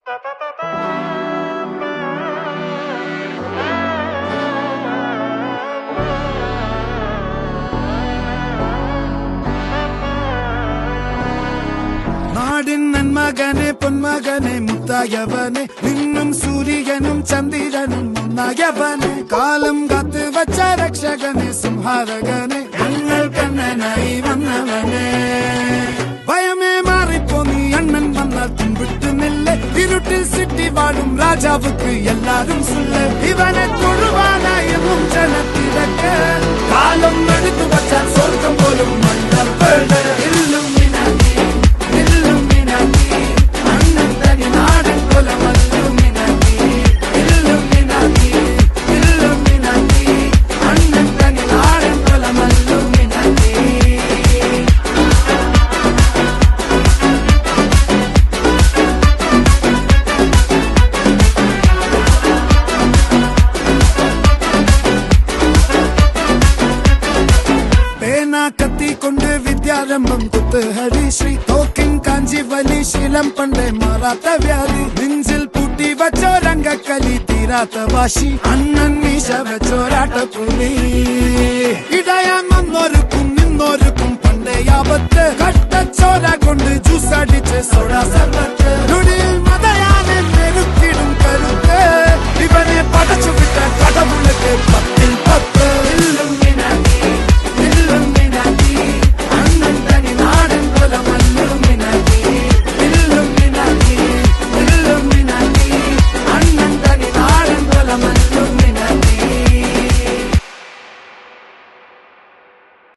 നാടിൻ നന്മകനെ പൊന്മകനെ മുത്തായവനെ നിന്നും സൂര്യനും ചന്ദ്രനും ഒന്നായവനെ കാലം കാത്ത് വച്ച രക്ഷകനെ സംഹാരകനെ ഞങ്ങൾ കണ്ണനായി വന്നവനെ ഭയമേ മാറിപ്പോ നീ അണ്ണൻ വന്നാൽ തുമ്പിട്ട് നില്ല ഇരുട്ടിൽ സിറ്റി വാഴും രാജാവുക്ക് എല്ലാരും സുല്ല ഇവനെ തൊഴുവാനായെന്നും ജനത്തിരക്ക് കാലം എടുത്തു വച്ചാൽ സ്വർഗം പോലും മണ്ടപ്പെട് കത്തിക്കൊണ്ട് വിദ്യാരംഭം കുത്ത് ഹരിശ്രീ തോക്കിൻ കാഞ്ചി വലി ശീലം പണ്ടേ മാറാത്ത വ്യാധി നെഞ്ചിൽ പൂട്ടി വച്ചോരംഗക്കലി തീരാത്ത വാശി അണ്ണൻ മീശ വെച്ചോരാട്ടപ്പുലി ഇടയാൻ വന്നോർക്കും നിന്നോർക്കും പണ്ടേ ആപത്ത് കട്ടച്ചോര കൊണ്ട് ജ്യൂസ് അടിച്ച് സോഡാ